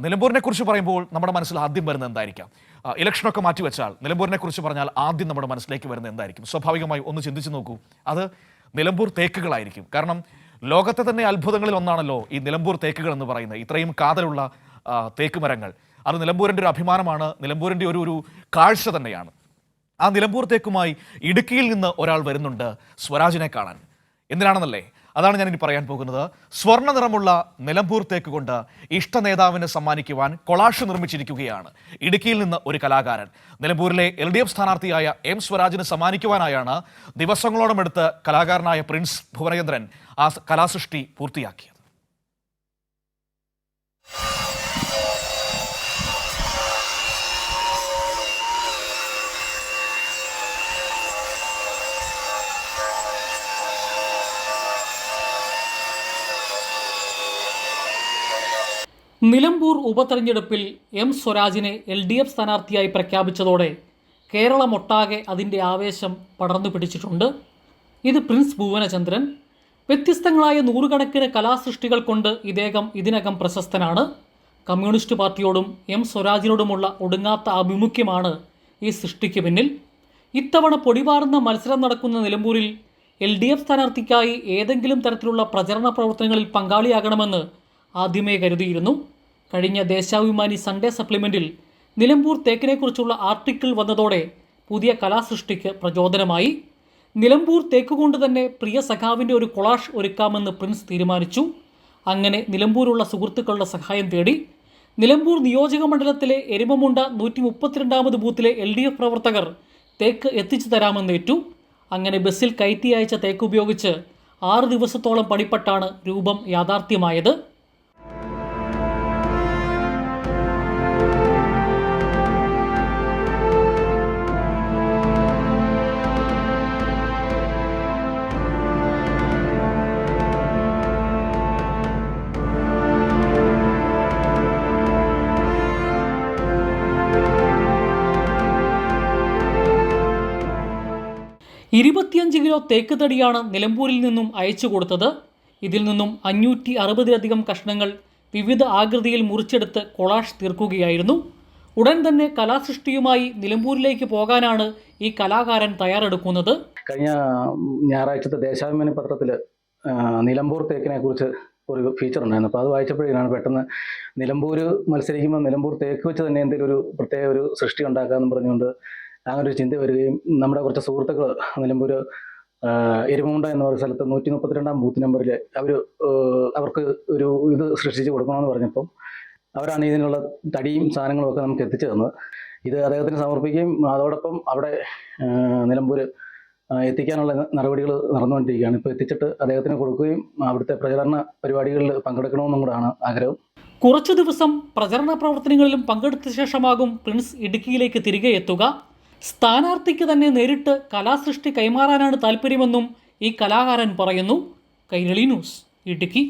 നിലമ്പൂരിനെ കുറിച്ച് പറയുമ്പോൾ നമ്മുടെ മനസ്സിൽ ആദ്യം വരുന്നത് എന്തായിരിക്കാം? ഇലക്ഷനൊക്കെ മാറ്റിവെച്ചാൽ നിലമ്പൂരിനെ കുറിച്ച് പറഞ്ഞാൽ ആദ്യം നമ്മുടെ മനസ്സിലേക്ക് വരുന്നത് എന്തായിരിക്കും? സ്വാഭാവികമായി ഒന്ന് ചിന്തിച്ചു നോക്കൂ, അത് നിലമ്പൂർ തേക്കുകളായിരിക്കും. കാരണം ലോകത്തെ തന്നെ അത്ഭുതങ്ങളിൽ ഒന്നാണല്ലോ ഈ നിലമ്പൂർ തേക്കുകൾ എന്ന് പറയുന്നത്. ഇത്രയും കാതലുള്ള തേക്ക് മരങ്ങൾ, അത് നിലമ്പൂരിൻ്റെ ഒരു അഭിമാനമാണ്, നിലമ്പൂരിൻ്റെ ഒരു കാഴ്ച തന്നെയാണ്. ആ നിലമ്പൂർ തേക്കുമായി ഇടുക്കിയിൽ നിന്ന് ഒരാൾ വരുന്നുണ്ട് സ്വരാജിനെ കാണാൻ. എന്തിനാണെന്നല്ലേ? അതാണ് ഞാനിനി പറയാൻ പോകുന്നത്. സ്വർണ്ണ നിറമുള്ള നിലമ്പൂർ തേക്ക് കൊണ്ട് ഇഷ്ട നേതാവിന് സമ്മാനിക്കുവാൻ കൊളാഷ് നിർമ്മിച്ചിരിക്കുകയാണ് ഇടുക്കിയിൽ നിന്ന് ഒരു കലാകാരൻ. നിലമ്പൂരിലെ LDF സ്ഥാനാർത്ഥിയായ M സ്വരാജിന് സമ്മാനിക്കുവാനായാണ് ദിവസങ്ങളോളം എടുത്ത് കലാകാരനായ പ്രിൻസ് ഭുവനചന്ദ്രൻ ആ കലാസൃഷ്ടി പൂർത്തിയാക്കിയത്. നിലമ്പൂർ ഉപതെരഞ്ഞെടുപ്പിൽ M സ്വരാജിനെ LDF സ്ഥാനാർത്ഥിയായി പ്രഖ്യാപിച്ചതോടെ കേരളമൊട്ടാകെ അതിൻ്റെ ആവേശം പടർന്നു പിടിച്ചിട്ടുണ്ട്. ഇത് പ്രിൻസ് ഭുവനചന്ദ്രൻ. വ്യത്യസ്തങ്ങളായ നൂറുകണക്കിന് കലാസൃഷ്ടികൾ കൊണ്ട് ഇദ്ദേഹം ഇതിനകം പ്രശസ്തനാണ്. കമ്മ്യൂണിസ്റ്റ് പാർട്ടിയോടും M സ്വരാജിനോടുമുള്ള ഒടുങ്ങാത്ത ആഭിമുഖ്യമാണ് ഈ സൃഷ്ടിക്ക് പിന്നിൽ. ഇത്തവണ പൊടിപാറുന്ന മത്സരം നടക്കുന്ന നിലമ്പൂരിൽ LDF സ്ഥാനാർത്ഥിക്കായി ഏതെങ്കിലും തരത്തിലുള്ള പ്രചരണ പ്രവർത്തനങ്ങളിൽ പങ്കാളിയാകണമെന്ന് ആദ്യമേ കരുതിയിരുന്നു. കഴിഞ്ഞ ദേശാഭിമാനി സൺഡേ സപ്ലിമെൻറ്റിൽ നിലമ്പൂർ തേക്കിനെക്കുറിച്ചുള്ള ആർട്ടിക്കിൾ വന്നതോടെ പുതിയ കലാസൃഷ്ടിക്ക് പ്രചോദനമായി. നിലമ്പൂർ തേക്ക് കൊണ്ട് തന്നെ പ്രിയ സഖാവിൻ്റെ ഒരു കൊളാഷ് ഒരുക്കാമെന്ന് പ്രിൻസ് തീരുമാനിച്ചു. അങ്ങനെ നിലമ്പൂരുള്ള സുഹൃത്തുക്കളുടെ സഹായം തേടി. നിലമ്പൂർ നിയോജക മണ്ഡലത്തിലെ എരുമമുണ്ട 132ാമത് ബൂത്തിലെ LDF പ്രവർത്തകർ തേക്ക് എത്തിച്ചു തരാമെന്നേറ്റു. അങ്ങനെ ബസ്സിൽ കയറ്റി അയച്ച തേക്ക് ഉപയോഗിച്ച് 6 ദിവസത്തോളം പണിപ്പെട്ടാണ് രൂപം യാഥാർത്ഥ്യമായത്. $25 കിലോ തേക്ക് തടിയാണ് നിലമ്പൂരിൽ നിന്നും അയച്ചു കൊടുത്തത്. ഇതിൽ നിന്നും 560-ലധികം കഷ്ണങ്ങൾ വിവിധ ആകൃതിയിൽ മുറിച്ചെടുത്ത് കൊളാഷ് തീർക്കുകയായിരുന്നു. ഉടൻ തന്നെ കലാസൃഷ്ടിയുമായി നിലമ്പൂരിലേക്ക് പോകാനാണ് ഈ കലാകാരൻ തയ്യാറെടുക്കുന്നത്. കഴിഞ്ഞ ഞായറാഴ്ചത്തെ ദേശാഭിമാനി പത്രത്തിൽ നിലമ്പൂർ തേക്കിനെ കുറിച്ച് ഒരു ഫീച്ചർ ഉണ്ടായിരുന്നു. അപ്പോൾ അത് വായിച്ചപ്പോഴാണ് പെട്ടെന്ന് നിലമ്പൂർ മത്സരിക്കുമ്പോൾ നിലമ്പൂർ തേക്ക് വെച്ച് തന്നെ എന്തെങ്കിലും ഒരു പ്രത്യേക ഒരു സൃഷ്ടി ഉണ്ടാക്കാമെന്ന് പറഞ്ഞുകൊണ്ട് അങ്ങനെ ഒരു ചിന്ത വരികയും നമ്മുടെ കുറച്ച് സുഹൃത്തുക്കൾ നിലമ്പൂർ എരുമമുണ്ട എന്ന ഒരു സ്ഥലത്ത് 132ാം ബൂത്ത് നമ്പറിൽ അവർക്ക് ഒരു ഇത് സൃഷ്ടിച്ച് കൊടുക്കണമെന്ന് പറഞ്ഞപ്പം അവരാണ് ഇതിനുള്ള തടിയും സാധനങ്ങളും ഒക്കെ നമുക്ക് എത്തിച്ചു തന്നത്. ഇത് അദ്ദേഹത്തിന് സമർപ്പിക്കുകയും അതോടൊപ്പം അവിടെ നിലമ്പൂർ എത്തിക്കാനുള്ള നടപടികൾ നടന്നുകൊണ്ടിരിക്കുകയാണ്. ഇപ്പോൾ എത്തിച്ചിട്ട് അദ്ദേഹത്തിന് കൊടുക്കുകയും അവിടുത്തെ പ്രചരണ പരിപാടികളിൽ പങ്കെടുക്കണമെന്നും കൂടാണ് ആഗ്രഹം. കുറച്ചു ദിവസം പ്രചരണ പ്രവർത്തനങ്ങളിലും പങ്കെടുത്ത ശേഷമാകും പ്രിൻസ് ഇടുക്കിയിലേക്ക് തിരികെ എത്തുക. സ്ഥാനാർത്ഥിക്ക് തന്നെ നേരിട്ട് കലാസൃഷ്ടി കൈമാറാനാണ് താല്പര്യമെന്നും ഈ കലാകാരൻ പറയുന്നു. കൈരളി ന്യൂസ്, ഇടുക്കി.